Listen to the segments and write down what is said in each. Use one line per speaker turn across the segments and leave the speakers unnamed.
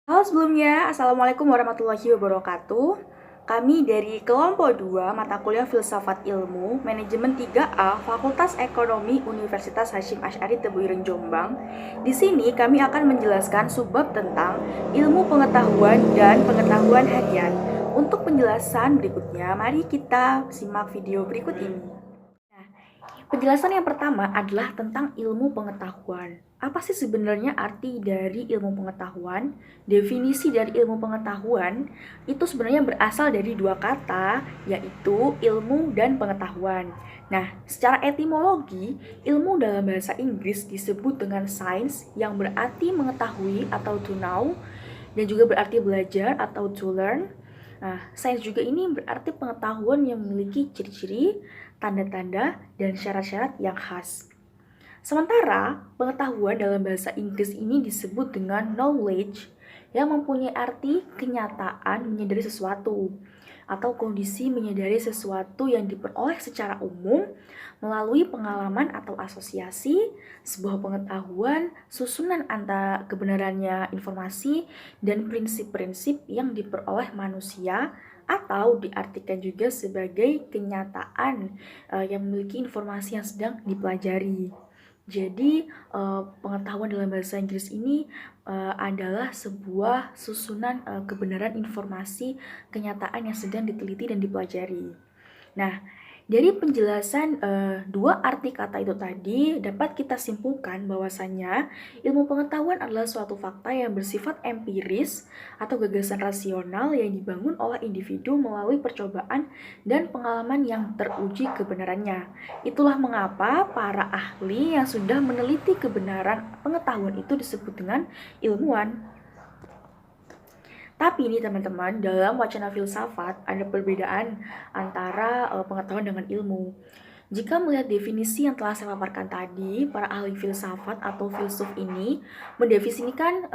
Halo sebelumnya, Assalamualaikum warahmatullahi wabarakatuh. Kami dari kelompok 2 mata kuliah Filsafat Ilmu, Manajemen 3A, Fakultas Ekonomi Universitas Hasyim Asy'ari Tebuireng Jombang. Di sini kami akan menjelaskan subbab tentang ilmu pengetahuan dan pengetahuan harian. Untuk penjelasan berikutnya, mari kita simak video berikut ini. Penjelasan yang pertama adalah tentang ilmu pengetahuan. Apa sih sebenarnya arti dari ilmu pengetahuan? Definisi dari ilmu pengetahuan itu sebenarnya berasal dari dua kata, yaitu ilmu dan pengetahuan. Nah, secara etimologi, ilmu dalam bahasa Inggris disebut dengan science yang berarti mengetahui atau to know, dan juga berarti belajar atau to learn. Nah, sains juga ini berarti pengetahuan yang memiliki ciri-ciri, tanda-tanda, dan syarat-syarat yang khas. Sementara, pengetahuan dalam bahasa Inggris ini disebut dengan knowledge yang mempunyai arti kenyataan menyadari sesuatu atau kondisi menyadari sesuatu yang diperoleh secara umum melalui pengalaman atau asosiasi, sebuah pengetahuan, susunan antara kebenarannya informasi, dan prinsip-prinsip yang diperoleh manusia atau diartikan juga sebagai kenyataan yang memiliki informasi yang sedang dipelajari. Jadi, pengetahuan dalam bahasa Inggris ini adalah sebuah susunan kebenaran informasi kenyataan yang sedang diteliti dan dipelajari. Nah, dari penjelasan dua arti kata itu tadi dapat kita simpulkan bahwasannya ilmu pengetahuan adalah suatu fakta yang bersifat empiris atau gagasan rasional yang dibangun oleh individu melalui percobaan dan pengalaman yang teruji kebenarannya. Itulah mengapa para ahli yang sudah meneliti kebenaran pengetahuan itu disebut dengan ilmuwan. Tapi ini teman-teman, dalam wacana filsafat ada perbedaan antara pengetahuan dengan ilmu. Jika melihat definisi yang telah saya paparkan tadi, para ahli filsafat atau filsuf ini mendefinisikan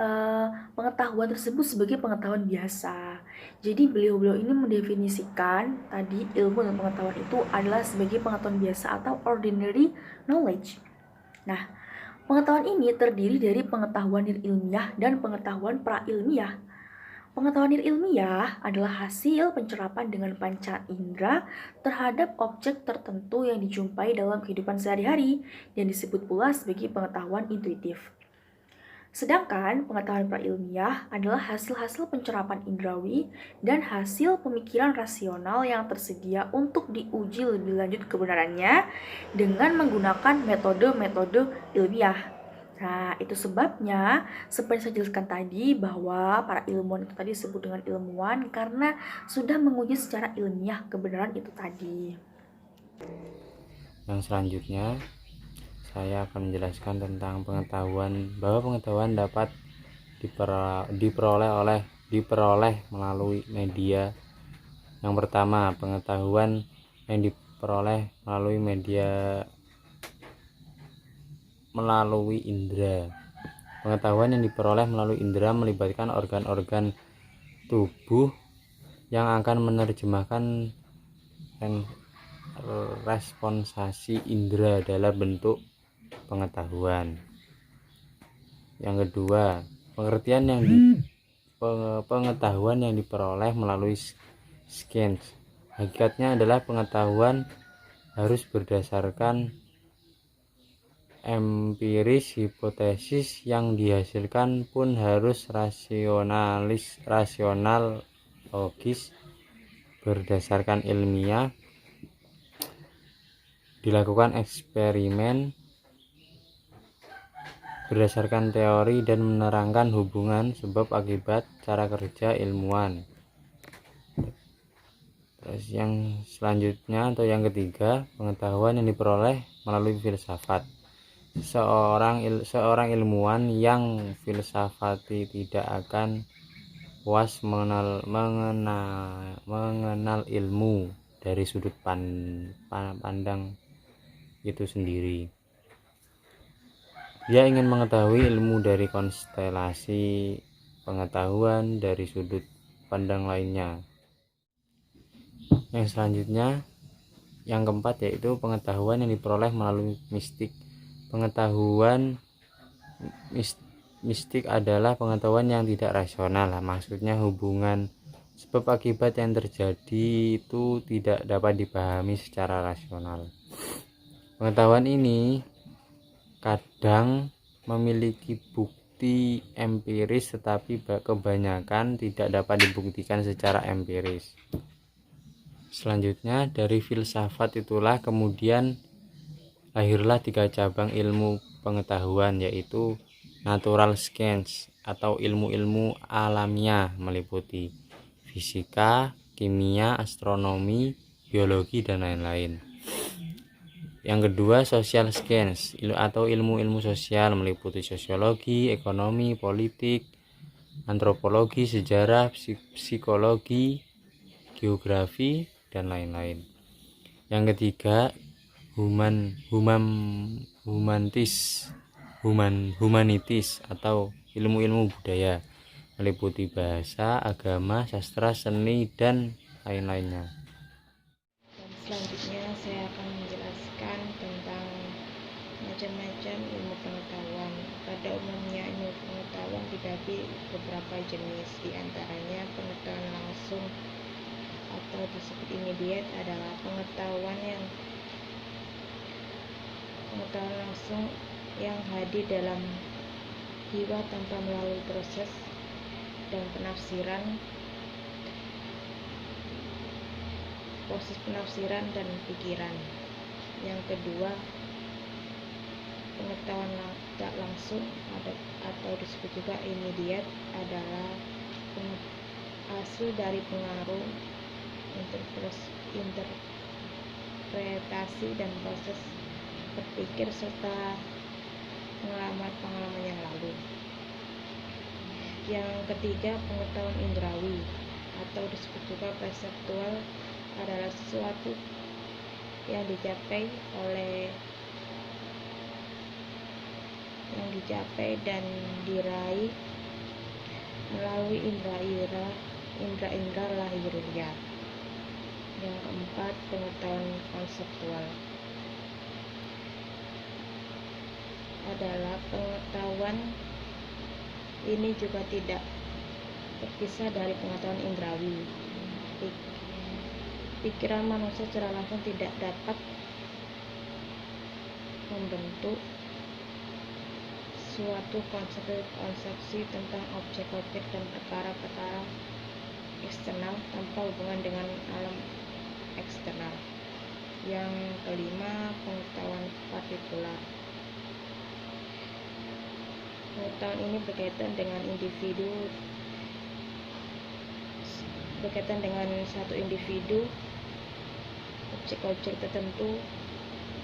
pengetahuan tersebut sebagai pengetahuan biasa. Jadi beliau-beliau ini mendefinisikan tadi ilmu dan pengetahuan itu adalah sebagai pengetahuan biasa atau ordinary knowledge. Nah, pengetahuan ini terdiri dari pengetahuan ilmiah dan pengetahuan pra-ilmiah. Pengetahuan ilmiah adalah hasil pencerapan dengan panca indera terhadap objek tertentu yang dijumpai dalam kehidupan sehari-hari dan disebut pula sebagai pengetahuan intuitif. Sedangkan pengetahuan prailmiah adalah hasil-hasil pencerapan indrawi dan hasil pemikiran rasional yang tersedia untuk diuji lebih lanjut kebenarannya dengan menggunakan metode-metode ilmiah. Nah, itu sebabnya seperti saya jelaskan tadi bahwa para ilmuwan itu tadi disebut dengan ilmuwan karena sudah menguji secara ilmiah kebenaran itu tadi.
Yang selanjutnya saya akan menjelaskan tentang bahwa pengetahuan dapat diperoleh melalui media. Yang pertama, pengetahuan yang diperoleh melalui indera. Pengetahuan yang diperoleh melalui indera melibatkan organ-organ tubuh yang akan menerjemahkan responsasi indera dalam bentuk pengetahuan. Yang kedua, pengetahuan yang diperoleh melalui skins. Hakikatnya adalah pengetahuan harus berdasarkan empiris, hipotesis yang dihasilkan pun harus rasional, logis, berdasarkan ilmiah, dilakukan eksperimen berdasarkan teori dan menerangkan hubungan sebab akibat cara kerja ilmuwan. Terus yang selanjutnya atau yang ketiga, pengetahuan yang diperoleh melalui filsafat. Seorang ilmuwan yang filsafati tidak akan puas mengenal ilmu dari sudut pandang itu sendiri. Dia ingin mengetahui ilmu dari konstelasi pengetahuan dari sudut pandang lainnya. Yang selanjutnya, yang keempat, yaitu pengetahuan yang diperoleh melalui mistik. Pengetahuan mistik adalah pengetahuan yang tidak rasional. Maksudnya hubungan sebab akibat yang terjadi itu tidak dapat dipahami secara rasional. Pengetahuan ini kadang memiliki bukti empiris, tetapi kebanyakan tidak dapat dibuktikan secara empiris. Selanjutnya, dari filsafat itulah kemudian lahirlah 3 cabang ilmu pengetahuan, yaitu natural science atau ilmu-ilmu alamiah, meliputi fisika, kimia, astronomi, biologi, dan lain-lain. Yang kedua, social science atau ilmu-ilmu sosial, meliputi sosiologi, ekonomi, politik, antropologi, sejarah, psikologi, geografi, dan lain-lain. Yang ketiga, humanities atau ilmu-ilmu budaya, meliputi bahasa, agama, sastra, seni, dan lain-lainnya.
Dan selanjutnya saya akan menjelaskan tentang macam-macam ilmu pengetahuan. Pada umumnya ilmu pengetahuan dibagi beberapa jenis, di antaranya pengetahuan langsung atau disebut immediate adalah pengetahuan langsung yang hadir dalam jiwa tanpa melalui proses penafsiran dan pikiran. Yang kedua, pengetahuan tak langsung atau disebut juga immediate adalah hasil dari pengaruh, interpretasi dan proses berpikir serta pengalaman yang lalu. Yang ketiga, pengetahuan indrawi atau disebut juga perseptual adalah sesuatu yang dicapai dan diraih melalui indra lahiriah. Yang keempat, pengetahuan konseptual adalah pengetahuan ini juga tidak terpisah dari pengetahuan indrawi. Pikiran manusia secara langsung tidak dapat membentuk suatu konsepsi tentang objek-objek dan perkara-perkara eksternal tanpa hubungan dengan alam eksternal. Yang kelima, pengetahuan partikular. Pengetahuan ini berkaitan dengan satu individu, objek-objek tertentu,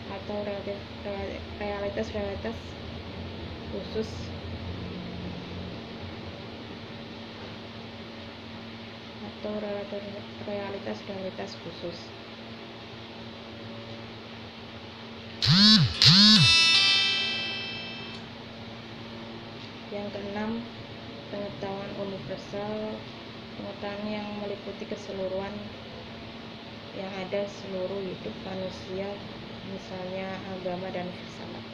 atau realitas khusus Yang keenam, pengetahuan universal, pengetahuan yang meliputi keseluruhan yang ada seluruh hidup manusia, misalnya agama dan filsafat.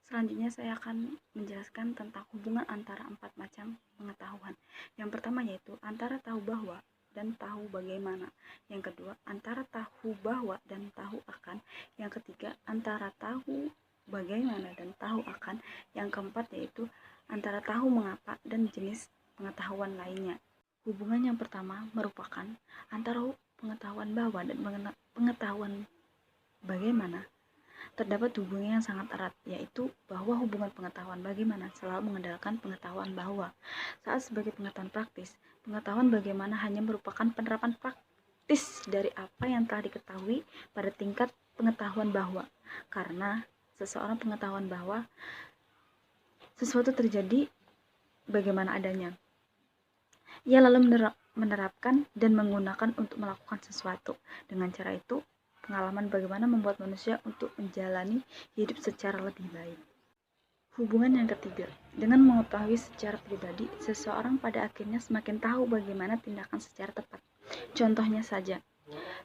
Selanjutnya saya akan menjelaskan tentang hubungan antara 4 macam pengetahuan. Yang pertama yaitu antara tahu bahwa dan tahu bagaimana. Yang kedua, antara tahu bahwa dan tahu akan. Yang ketiga, antara tahu bagaimana dan tahu akan. Yang keempat yaitu antara tahu mengapa dan jenis pengetahuan lainnya. Hubungan yang pertama merupakan antara pengetahuan bahwa dan pengetahuan bagaimana. Terdapat hubungan yang sangat erat, yaitu bahwa hubungan pengetahuan bagaimana selalu mengandalkan pengetahuan bahwa. Saat sebagai pengetahuan praktis, pengetahuan bagaimana hanya merupakan penerapan praktis dari apa yang telah diketahui pada tingkat pengetahuan bahwa. Karena seseorang pengetahuan bahwa sesuatu terjadi bagaimana adanya, ia lalu menerapkan dan menggunakan untuk melakukan sesuatu. Dengan cara itu, pengalaman bagaimana membuat manusia untuk menjalani hidup secara lebih baik. Hubungan yang ketiga, dengan mengetahui secara pribadi, seseorang pada akhirnya semakin tahu bagaimana tindakan secara tepat. Contohnya saja,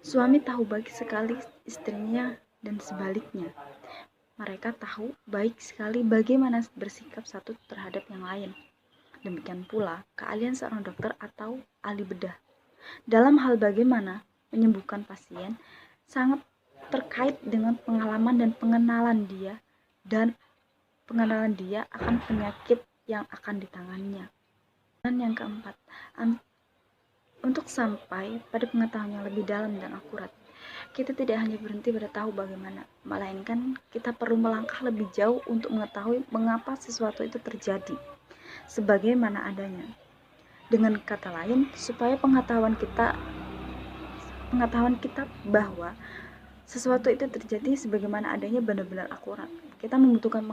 suami tahu baik sekali istrinya dan sebaliknya. mereka tahu baik sekali bagaimana bersikap satu terhadap yang lain. Demikian pula keahlian seorang dokter atau ahli bedah dalam hal bagaimana menyembuhkan pasien sangat terkait dengan pengalaman dan pengenalan dia akan penyakit yang akan ditanganinya. Dan yang keempat, untuk sampai pada pengetahuan yang lebih dalam dan akurat, kita tidak hanya berhenti pada tahu bagaimana, melainkan kita perlu melangkah lebih jauh untuk mengetahui mengapa sesuatu itu terjadi, sebagaimana adanya. Dengan kata lain, supaya pengetahuan kita bahwa sesuatu itu terjadi sebagaimana adanya benar-benar akurat. Kita membutuhkan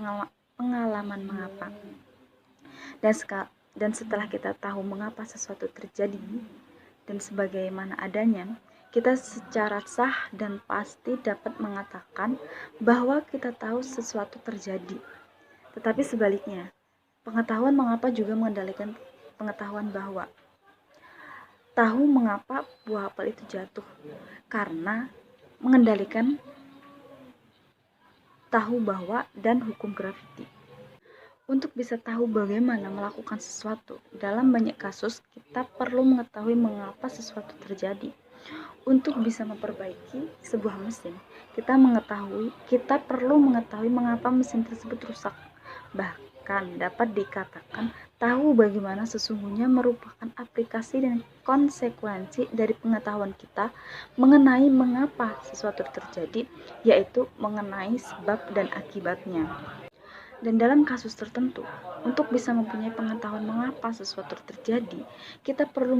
pengalaman mengapa. Dan setelah kita tahu mengapa sesuatu terjadi dan sebagaimana adanya, kita secara sah dan pasti dapat mengatakan bahwa kita tahu sesuatu terjadi. Tetapi sebaliknya, pengetahuan mengapa juga mengendalikan pengetahuan bahwa. Tahu mengapa buah apel itu jatuh, karena mengendalikan tahu bahwa dan hukum graviti. Untuk bisa tahu bagaimana melakukan sesuatu, dalam banyak kasus kita perlu mengetahui mengapa sesuatu terjadi. Untuk bisa memperbaiki sebuah mesin, kita perlu mengetahui mengapa mesin tersebut rusak. Bahkan dapat dikatakan tahu bagaimana sesungguhnya merupakan aplikasi dan konsekuensi dari pengetahuan kita mengenai mengapa sesuatu terjadi, yaitu mengenai sebab dan akibatnya. Dan dalam kasus tertentu, untuk bisa mempunyai pengetahuan mengapa sesuatu terjadi, kita perlu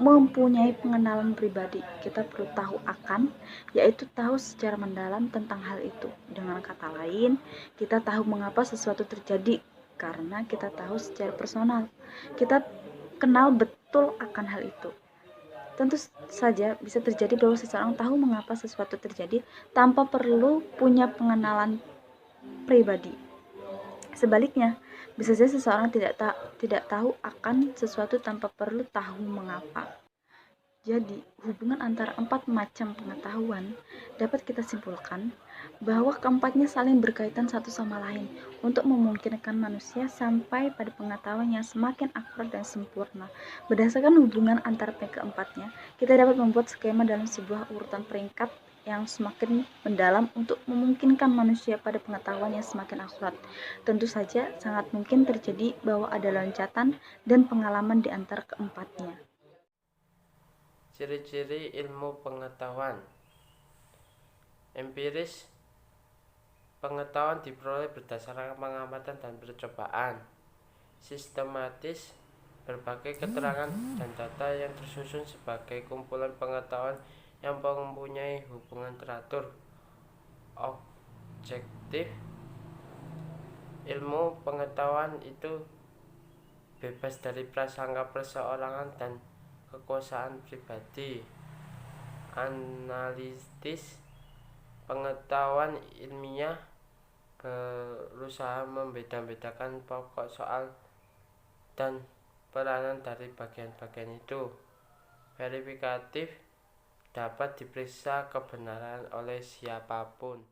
mempunyai pengenalan pribadi. Kita perlu tahu akan, yaitu tahu secara mendalam tentang hal itu. Dengan kata lain, kita tahu mengapa sesuatu terjadi karena kita tahu secara personal. Kita kenal betul akan hal itu. Tentu saja bisa terjadi bahwa seseorang tahu mengapa sesuatu terjadi tanpa perlu punya pengenalan pribadi. Sebaliknya, bisa saja seseorang tidak tahu akan sesuatu tanpa perlu tahu mengapa. Jadi, hubungan antara 4 macam pengetahuan dapat kita simpulkan bahwa keempatnya saling berkaitan satu sama lain untuk memungkinkan manusia sampai pada pengetahuan yang semakin akurat dan sempurna. Berdasarkan hubungan antara keempatnya, kita dapat membuat skema dalam sebuah urutan peringkat yang semakin mendalam untuk memungkinkan manusia pada pengetahuan yang semakin akurat. Tentu saja sangat mungkin terjadi bahwa ada loncatan dan pengalaman di antara keempatnya.
Ciri-ciri ilmu pengetahuan. Empiris, pengetahuan diperoleh berdasarkan pengamatan dan percobaan. Sistematis, berbagai keterangan dan data yang tersusun sebagai kumpulan pengetahuan yang mempunyai hubungan teratur. Objektif, ilmu pengetahuan itu bebas dari prasangka perseorangan dan kekuasaan pribadi. Analitis, pengetahuan ilmiah berusaha membeda-bedakan pokok soal dan peranan dari bagian-bagian itu. Verifikatif, dapat diperiksa kebenaran oleh siapapun.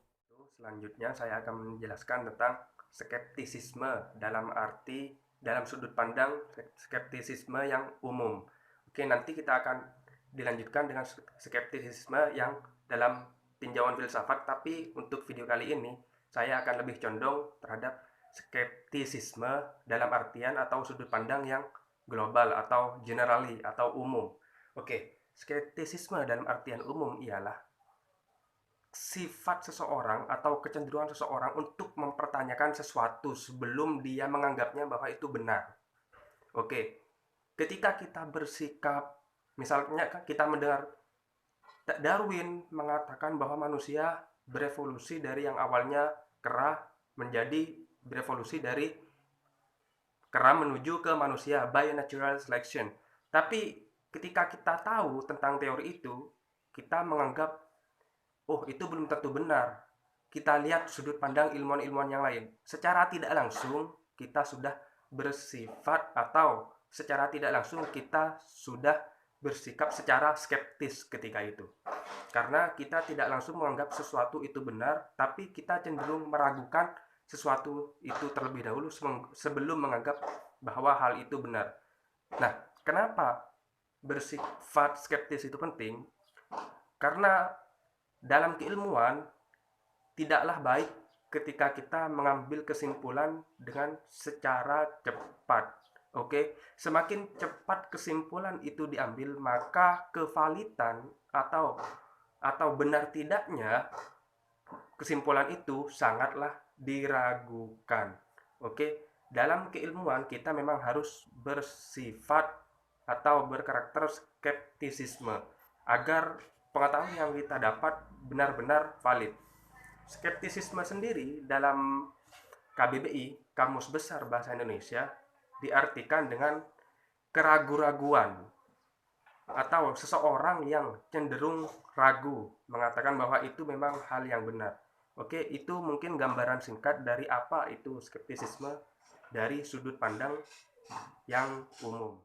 Selanjutnya saya akan menjelaskan tentang skeptisisme dalam sudut pandang skeptisisme yang umum. Oke, nanti kita akan dilanjutkan dengan skeptisisme yang dalam tinjauan filsafat, tapi untuk video kali ini saya akan lebih condong terhadap skeptisisme dalam artian atau sudut pandang yang global atau generally atau umum. Oke, skeptisisme dalam artian umum ialah sifat seseorang atau kecenderungan seseorang untuk mempertanyakan sesuatu sebelum dia menganggapnya bahwa itu benar. Oke, ketika kita bersikap, misalnya kita mendengar Darwin mengatakan bahwa manusia berevolusi dari yang awalnya kera menjadi berevolusi dari kera menuju ke manusia by natural selection. Tapi ketika kita tahu tentang teori itu, kita menganggap, oh itu belum tentu benar. Kita lihat sudut pandang ilmuwan-ilmuwan yang lain. Secara tidak langsung, kita sudah bersifat atau secara tidak langsung kita sudah bersikap secara skeptis ketika itu. Karena kita tidak langsung menganggap sesuatu itu benar, tapi kita cenderung meragukan sesuatu itu terlebih dahulu sebelum menganggap bahwa hal itu benar. Nah, kenapa bersifat skeptis itu penting? Karena dalam keilmuan tidaklah baik ketika kita mengambil kesimpulan dengan secara cepat. Oke, semakin cepat kesimpulan itu diambil, maka kevalidan atau benar tidaknya kesimpulan itu sangatlah diragukan. Oke, dalam keilmuan kita memang harus bersifat atau berkarakter skeptisisme agar pengetahuan yang kita dapat benar-benar valid. Skeptisisme sendiri dalam KBBI, Kamus Besar Bahasa Indonesia, diartikan dengan keraguan-raguan atau seseorang yang cenderung ragu mengatakan bahwa itu memang hal yang benar. Oke, itu mungkin gambaran singkat dari apa itu skeptisisme dari sudut pandang yang umum.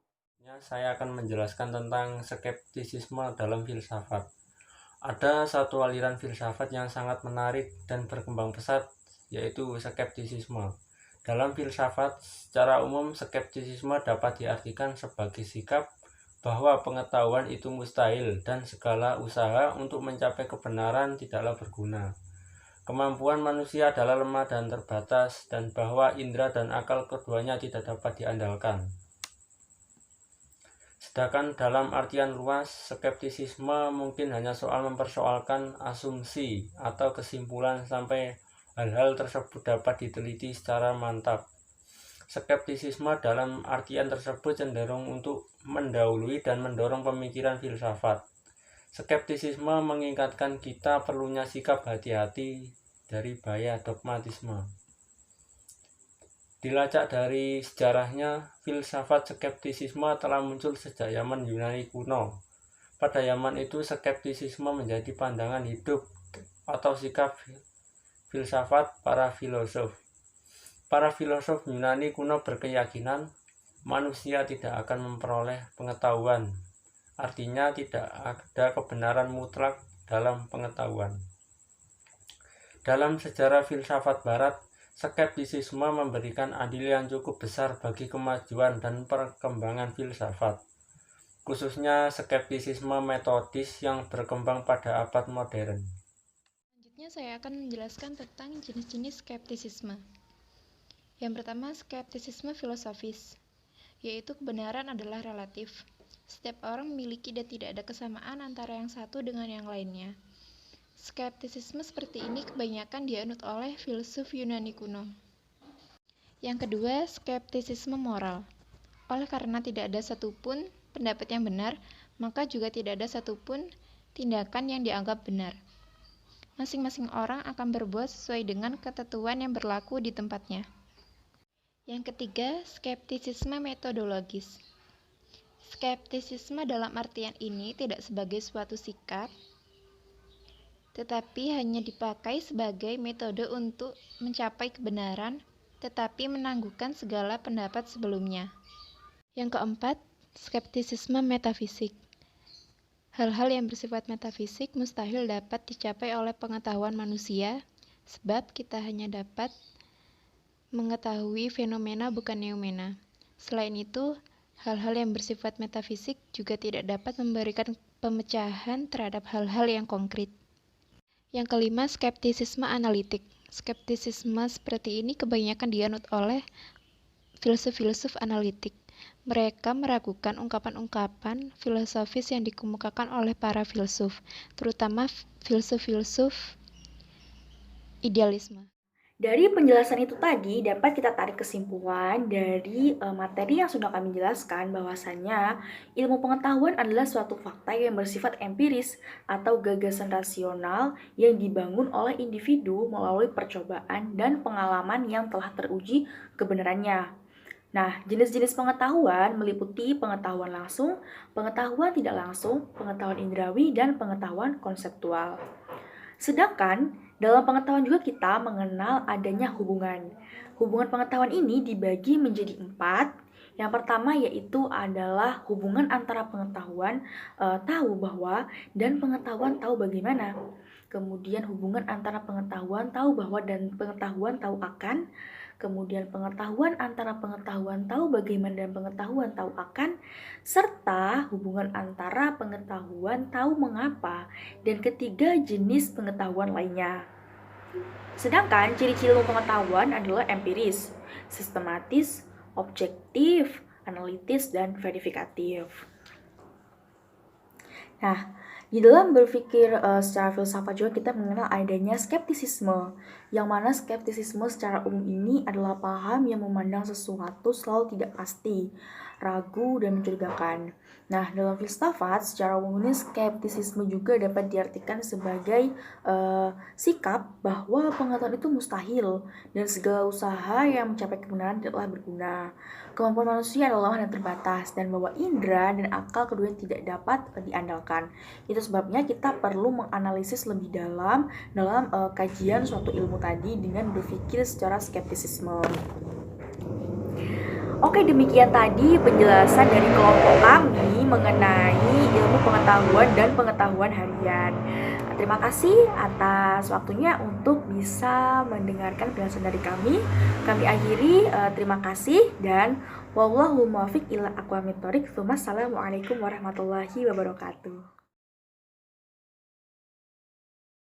Saya akan menjelaskan tentang skeptisisme dalam filsafat. Ada satu aliran filsafat yang sangat menarik dan berkembang pesat, yaitu skeptisisme. Dalam filsafat, secara umum skeptisisme dapat diartikan sebagai sikap bahwa pengetahuan itu mustahil dan segala usaha untuk mencapai kebenaran tidaklah berguna. Kemampuan manusia adalah lemah dan terbatas, dan bahwa indera dan akal keduanya tidak dapat diandalkan. Sedangkan dalam artian luas, skeptisisme mungkin hanya soal mempersoalkan asumsi atau kesimpulan sampai hal-hal tersebut dapat diteliti secara mantap. Skeptisisme dalam artian tersebut cenderung untuk mendahului dan mendorong pemikiran filsafat. Skeptisisme mengingatkan kita perlunya sikap hati-hati dari bahaya dogmatisme. Dilacak dari sejarahnya, filsafat skeptisisme telah muncul sejak zaman Yunani kuno. Pada zaman itu, skeptisisme menjadi pandangan hidup atau sikap filsafat para filosof. Para filosof Yunani kuno berkeyakinan manusia tidak akan memperoleh pengetahuan. Artinya tidak ada kebenaran mutlak dalam pengetahuan. Dalam sejarah filsafat barat, skeptisisme memberikan andil yang cukup besar bagi kemajuan dan perkembangan filsafat, khususnya skeptisisme metodis yang berkembang pada abad modern.
Selanjutnya saya akan menjelaskan tentang jenis-jenis skeptisisme. Yang pertama, skeptisisme filosofis, yaitu kebenaran adalah relatif. Setiap orang memiliki dan tidak ada kesamaan antara yang satu dengan yang lainnya. Skeptisisme seperti ini kebanyakan dianut oleh filsuf Yunani kuno. Yang kedua, skeptisisme moral. Oleh karena tidak ada satupun pendapat yang benar, maka juga tidak ada satupun tindakan yang dianggap benar. Masing-masing orang akan berbuat sesuai dengan ketentuan yang berlaku di tempatnya. Yang ketiga, skeptisisme metodologis. Skeptisisme dalam artian ini tidak sebagai suatu sikap, tetapi hanya dipakai sebagai metode untuk mencapai kebenaran, tetapi menangguhkan segala pendapat sebelumnya. Yang keempat, skeptisisme metafisik. Hal-hal yang bersifat metafisik mustahil dapat dicapai oleh pengetahuan manusia, sebab kita hanya dapat mengetahui fenomena bukan neumena. Selain itu, hal-hal yang bersifat metafisik juga tidak dapat memberikan pemecahan terhadap hal-hal yang konkret. Yang kelima, skeptisisme analitik. Skeptisisme seperti ini kebanyakan dianut oleh filsuf-filsuf analitik. Mereka meragukan ungkapan-ungkapan filosofis yang dikemukakan oleh para filsuf, terutama filsuf-filsuf idealisme.
Dari penjelasan itu tadi dapat kita tarik kesimpulan dari materi yang sudah kami jelaskan bahwasannya ilmu pengetahuan adalah suatu fakta yang bersifat empiris atau gagasan rasional yang dibangun oleh individu melalui percobaan dan pengalaman yang telah teruji kebenarannya. Nah, jenis-jenis pengetahuan meliputi pengetahuan langsung, pengetahuan tidak langsung, pengetahuan indrawi, dan pengetahuan konseptual. Sedangkan dalam pengetahuan juga kita mengenal adanya hubungan. Hubungan pengetahuan ini dibagi menjadi 4, Yang pertama yaitu adalah hubungan antara pengetahuan tahu bahwa dan pengetahuan tahu bagaimana. Kemudian hubungan antara pengetahuan tahu bahwa dan pengetahuan tahu akan. Kemudian pengetahuan antara pengetahuan tahu bagaimana dan pengetahuan tahu akan, serta hubungan antara pengetahuan tahu mengapa, dan ketiga jenis pengetahuan lainnya. Sedangkan ciri-ciri ilmu pengetahuan adalah empiris, sistematis, objektif, analitis, dan verifikatif. Nah, di dalam berpikir secara filsafat juga kita mengenal adanya skeptisisme, yang mana skeptisisme secara umum ini adalah paham yang memandang sesuatu selalu tidak pasti, ragu, dan mencurigakan. Nah, dalam filsafat secara umum ini skeptisisme juga dapat diartikan sebagai sikap bahwa pengetahuan itu mustahil dan segala usaha yang mencapai kebenaran tidaklah berguna. Kemampuan manusia adalah yang terbatas dan bahwa indera dan akal keduanya tidak dapat diandalkan. Itu sebabnya kita perlu menganalisis lebih dalam kajian suatu ilmu tadi dengan berpikir secara skeptisisme. Oke, demikian tadi penjelasan dari kelompok kami mengenai ilmu pengetahuan dan pengetahuan harian. Terima kasih atas waktunya untuk bisa mendengarkan penjelasan dari kami. Kami akhiri, terima kasih dan wallahul muwaffiq ila aqwamit thoriq. Wassalamualaikum warahmatullahi wabarakatuh.